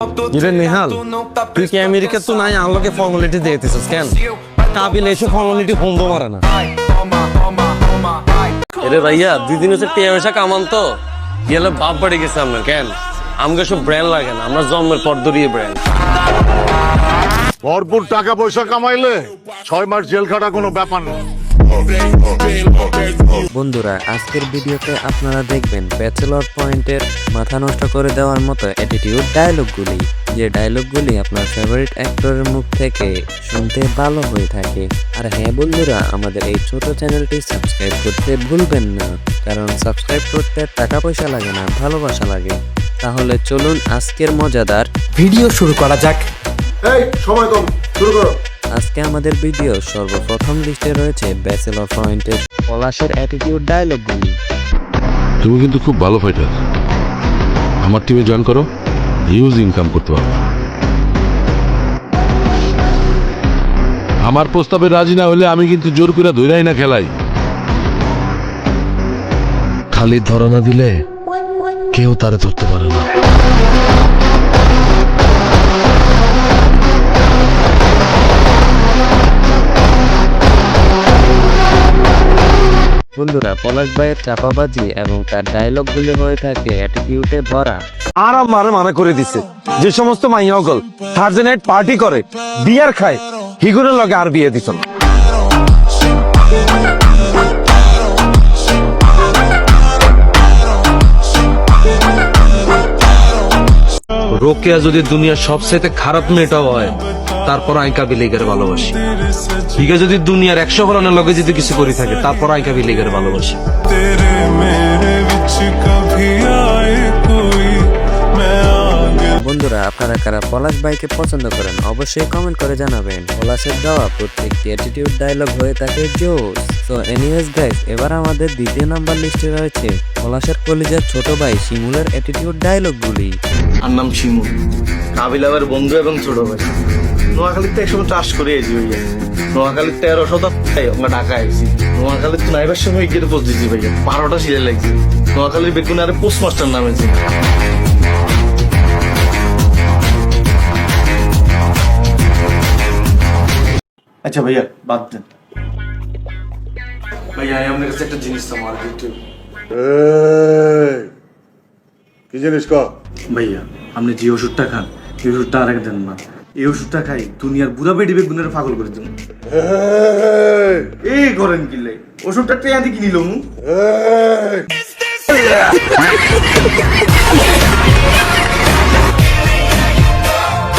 ইরে নেহাল, তুই কি আমেরিকা তো নাই আলোকে ফর্মালিটি দিতেছিস কেন? কাবিল এসে ফর্মালিটি বন্ধ মারে না। এরে ভাইয়া, 2 দিন হচ্ছে টিয়া পয়সা কামান তো গেলে বাপ বাড়ি গেছে আপনার কেন? আমাকে সব ব্র্যান্ড লাগে না, আমরা জন্মের পর ধরিয়ে ব্র্যান্ড। ভরপুর টাকা পয়সা কামাইলে 6 মাস জেল খাটা কোনো ব্যাপার না। বন্ধুরা, আজকের ভিডিওতে আপনারা দেখবেন ব্যাচেলর পয়েন্টের মাথা নষ্ট করে দেওয়ার মতো অ্যাটিটিউড ডায়লগগুলি, যে ডায়লগগুলি আপনার ফেভারিট অ্যাক্টরের মুখ থেকে শুনতে ভালো হয়ে থাকে। আর হ্যাঁ বন্ধুরা, আমাদের এই ছোট চ্যানেলটি সাবস্ক্রাইব করতে ভুলবেন না, কারণ সাবস্ক্রাইব করতে টাকা পয়সা লাগে না, ভালোবাসা লাগে। তাহলে চলুন আজকের মজাদার ভিডিও শুরু করা যাক। এই সময় কম, শুরু করো। আজকে আমাদের ভিডিও সর্বপ্রথম লিস্টে রয়েছে ব্যাচেলর পয়েন্টের পলাশের অ্যাটিটিউড ডায়লগগুলি। তুমি কিন্তু খুব ভালো ফাইটার, আমার টিমে জয়েন করো, হিউজ ইনকাম করতে পারবে। আমার প্রস্তাবে রাজি না হলে আমি কিন্তু জোর করে ধইরাই না খেলাই। খালি ধরনা দিলে কেউ তারে ধরতে পারে না। বন্ধুরা, পলাশ ভাইয়ের চাপাবাজি এবং তার ডায়লগগুলি হয়ে থাকে অ্যাটিটিউডে ভরা। আর আমারে মানা করে দিছে যে সমস্ত মাইয়া গল থার্সডে নাইট পার্টি করে, বিয়ার খায়, হিগুরের লগে আর বিয়ে দিত না। রোকেয়া যদি দুনিয়ার সবচেয়ে খারাপ মেয়েটাও হয়, তারপর আইকা বিলেগের ভালোবাসি। হিগা যদি দুনিয়ার 100 ফলানের লগে যদি কিছু করি থাকে, তারপর আইকা বিলেগের ভালোবাসি। বন্ধুরা, আপনারা কারা পলাশ ভাইকে পছন্দ করেন অবশ্যই কমেন্ট করে জানাবেন। পলাশের দেওয়া প্রত্যেকটি অ্যাটিটিউড ডায়লগ হয়ে থাকে জোস। তো এনিওয়েজ গাইস, এবার আমাদের দ্বিতীয় নাম্বার লিস্টে রয়েছে পলাশের কলিজার ছোট ভাই শিমুলের অ্যাটিটিউড ডায়লগগুলি। আর নাম শিমুল, কাবিল আবার বন্ধু এবং ছোট ভাই। নোয়াখালীতে একসময় চাষ করে এসি ভাইয়া, নোয়াখালীর 13 আমরা ঢাকা আইছি। নোয়াখালীর তো নাইবার সময় গিয়ে পোস্ট দিচ্ছি ভাইয়া, 12টা সিরিয়াল লাগছে। নোয়াখালীর বেগুন আরে পোস্টমাস্টার নামেছে। আচ্ছা ভাইয়া, বাদ দেন ভাইয়া, আপনার কাছে একটা জিনিস তো মার দিতে। কি জিনিস কর ভাইয়া, আপনি যে ওষুধটা খান, এই ওষুধটা আর এক দেন না। এই ওষুধটা খাই দুনিয়ার বুড়া বেডি বেগুনের পাগল করে দেন। এই করেন কিলে ওষুধটা ট্রেয়াতে কিনিল।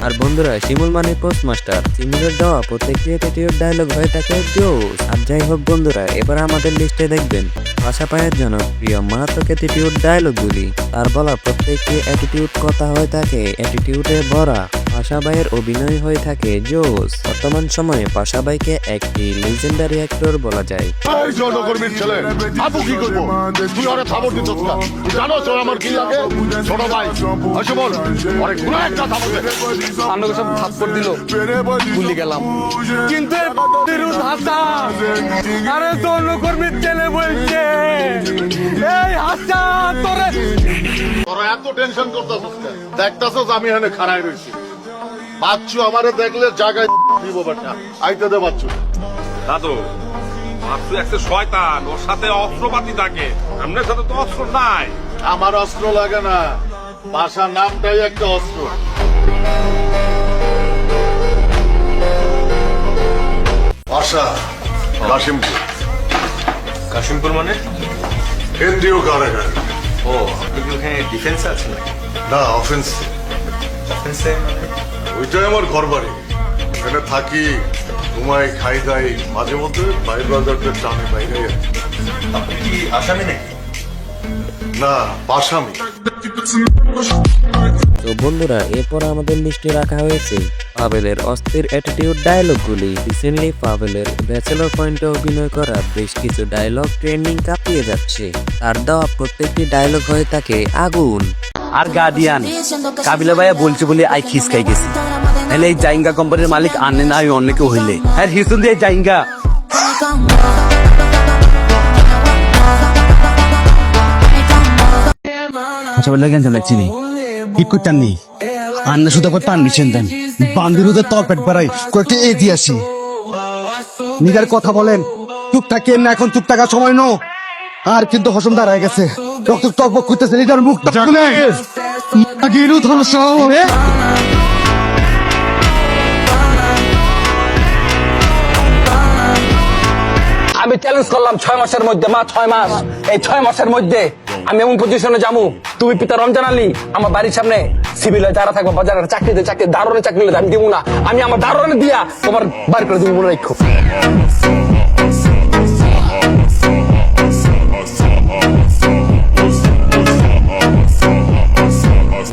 আর বন্ধুরা, শিমুল মানে পোস্টমাস্টার। শিমুলের দেওয়া প্রত্যেকটি অ্যাটিটিউড ডায়লগ হয়ে থাকে জোস। আর যাই হোক বন্ধুরা, এবার আমাদের লিস্টে দেখবেন পাশা পায়ের জনপ্রিয় মারাত্মক অ্যাটিটিউড ডায়লগগুলি। তার বলা প্রত্যেকটি অ্যাটিটিউড কথা হয়ে থাকে অ্যাটিটিউডে ভরা। পাশা ভাইয়ের অভিনয় হয়ে থাকে জোস। বর্তমান সময়ে পাশা ভাইকে একটি লিজেন্ডারি অ্যাক্টর বলা যায়। এই জনকর্মীর ছেলে, আপু কি করবো? তুই ওরে খবর দিচ্ছিস না? তুই জানো তো আমার কি লাগে? ছোট ভাই আসে বল, ওরে ঘুরে একটা খবর দে। আমরা সব থাপ্পড় দিল, ভুলে গেলাম। কিন্তু আরে জনকর্মীর ছেলে বলছে, এই হাসান তোরে তোরা এত টেনশন করতেছিস না? দেখতাছস আমি এখানে খাড়াই রইছি। বাচ্চু আমারে দেখলে জায়গায় দিব বাচ্চা, আইতে দে বাচ্চু। দাদু, মাসু একটা শয়তান, ওর সাথে অস্ত্রপাতি থাকে, আপনার সাথে তো অস্ত্র নাই। আমার অস্ত্র লাগে না, ভাষা নামটাই একটা অস্ত্র। ভাষা কাশিমপুর। কাশিমপুর মানে? কেন্দ্রীয় কারাগার। ও, আপনি কি ওখানে ডিফেন্স আছে নাকি? না, অফেন্স। ডিফেন্সে ওইটাই আমার ঘর বাড়ি। এখানে থাকি, ঘুমাই, খাই দাই, মাঝে মধ্যে ভাই ব্রাদারদের টানে বাইরে। আপনি কি আসামি নাকি? না, পাশামি। তো বন্ধুরা, এরপর আমাদের লিস্টে রাখা হয়েছে পাভেলের অস্থির অ্যাটিটিউড ডায়লগগুলি। রিসেন্টলি পাভেলের ব্যাচেলর পয়েন্টে অভিনয় করা বেশ কিছু ডায়লগ ট্রেন্ডিং কাঁপিয়ে যাচ্ছে। তার দেওয়া প্রত্যেকটি ডায়লগ হয়ে থাকে আগুন। আর গার্ডিয়ান কাবিলা ভাইয়া বলছে বলে আই খিসকাই গেছি, নাহলে এই জাইঙ্গা কোম্পানির মালিক আনে না অন্য কেউ হইলে। হ্যাঁ, হিসুন দিয়ে জাইঙ্গা আচ্ছা বলে কেন লাগছি নি ঠিক করতেন নি আন্না শুধু একবার পারমিশন দেন, বান্দিরুদের তল পেট বাড়াই কয়েকটি এই দিয়ে আসি। নিজের কথা বলেন, টুকটাক কেন না, এখন টুক টাকা সময় নো। আর কিন্তু হসম দাঁড়ায় গেছে, রক্ত টকবক করতেছে, নিজের মুখটা খুলে গিরু ধরস। আমি চ্যালেঞ্জ করলাম 6 মাসের মধ্যে, 6 মাস, এই 6 মাসের মধ্যে আমি এমন পজিশনে যাবো, তুমি পিতা রমজান আলী আমার বাড়ির সামনে সিভিলে যারা থাকবো, বাজারের চাকরিতে দারোয়ানের চাকরি আমি দিব না, আমি আমার দারোয়ানে দিয়া তোমার বাড়ি করে দিব মনে রাখো।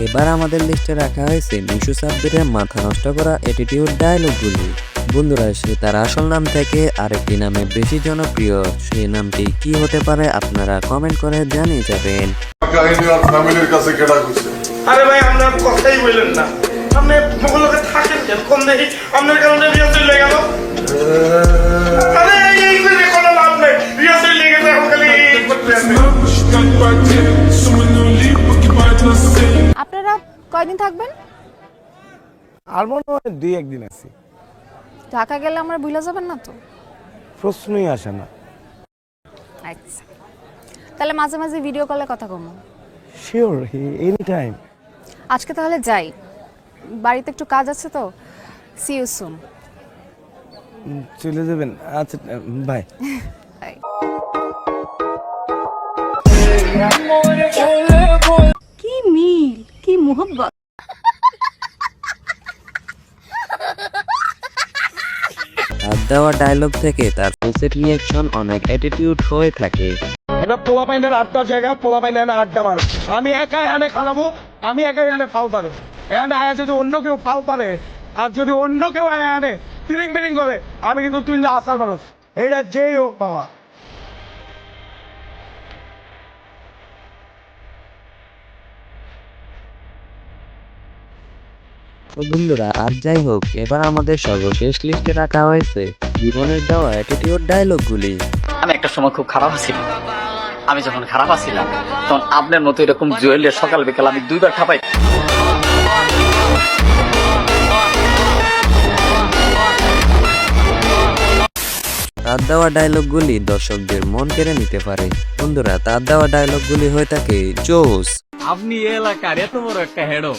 এবার আমাদের লিস্টে রাখা হয়েছে মিশু সাব্বিরের মাথা নষ্ট করা অ্যাটিটিউড ডায়লগগুলি। বন্ধুরা, সে তার আসল নাম থেকে আরেকটি নামে বেশি জনপ্রিয়, সেই নামটি কি হতে পারে আপনারা কমেন্ট করে জানিয়ে যাবেন। কাহিনী আর ফ্যামিলির কাছে কেডা কইছে? আরে ভাই আপনার কথাই বললেন না, আপনি মহলকে থাকেন কেন? কোন দেখি আপনার কারণে বিয়ে চলে গেল। আরে এই করে কোনো লাভ নেই, বিয়ে চলে গেছে, এখন খালি এই করতে আছে। আপনারা কয়দিন থাকবেন? আর মনে হয় 2-1 দিন আছি। ঢাকা গেলে আমরা ভুলে যাবেন না তো? প্রশ্নই আসে না। আচ্ছা, তাহলে মাঝে মাঝে ভিডিও কলে কথা কমো। Sure, any time. আজকে তাহলে যাই, বাড়িতে একটু কাজ আছে তো। See you soon. চলে যাবেন? আচ্ছা, বাই। কি মিল, কি মোহব্বত। তার দেওয়া ডায়লগ থেকে তার ফেসের রিয়াকশন অনেক অ্যাটিটিউড হয়ে থাকে। এটা পোলা পাইনের আড্ডা জায়গা, পোলা পাইনের আড্ডা মার। আমি একাই এনে খাওয়াবো, আমি একাই এনে ফাল পারে। এখানে আয়া যদি অন্য কেউ ফাল পারে, আর যদি অন্য কেউ আয়া আনে তিরিং বিরিং করে, আমি কিন্তু তুই আসার মানুষ, এটা যেই হোক বাবা। তো বন্ধুরা, আর যাই হোক, এবার আমাদের সর্বশেষ লিস্টে রাখা হয়েছে জীবনের দেওয়া অ্যাটিটিউড ডায়লগগুলি। আমি একটা সময় খুব খারাপ ছিলাম, আমি যখন খারাপ ছিলাম তখন আপনার মতো এরকম জুয়েলের সকাল বিকাল আমি 2 বার খাপাই। তার দেওয়া ডায়লগগুলি দর্শকদের মন কেড়ে নিতে পারে। বন্ধুরা, তার দেওয়া ডায়লগগুলি হয়ে থাকে জোস। আপনি এই এলাকার এত বড় একটা হেডো,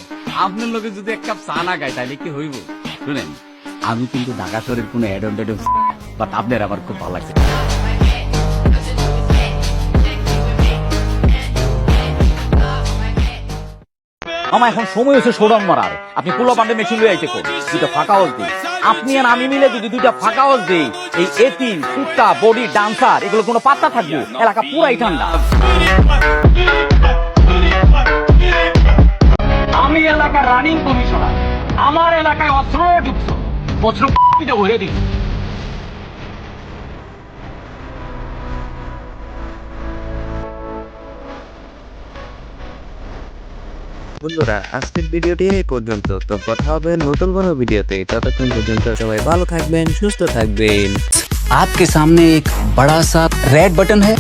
আপনার লোকে যদি এক কাপ চা না খায় তাহলে কি হইব? শুনেন, আমি কিন্তু ঢাকা শহরের কোনো হেড অন টেড, বাট আপনার আমার খুব ভালো লাগছে। আমার এখন সময় হচ্ছে শোডাউন মারার। আপনি পুলো পান্ডে মেশিন লয়ে আইতে কোন 2টা ফাঁকা হল দিই, আপনি আর আমি মিলে যদি 2টা ফাঁকা হল দিই, এই এতিম কুত্তা বডি ডান্সার এগুলো কোনো পাত্তা থাকবে? এলাকা পুরাই ঠান্ডা। আমি এলাকার রানিং কমিশনার, আমার এলাকায় অস্ত্র ঢুকছো, অস্ত্র ভরে দিই। বন্ধুরা, আজকের ভিডিওটি এই পর্যন্ত। তো কথা হবে নতুন কোনো ভিডিওতে। ততক্ষণ পর্যন্ত সবাই ভালো থাকবেন, সুস্থ থাকবেন। आपके सामने एक बड़ा सा रेड बटन है।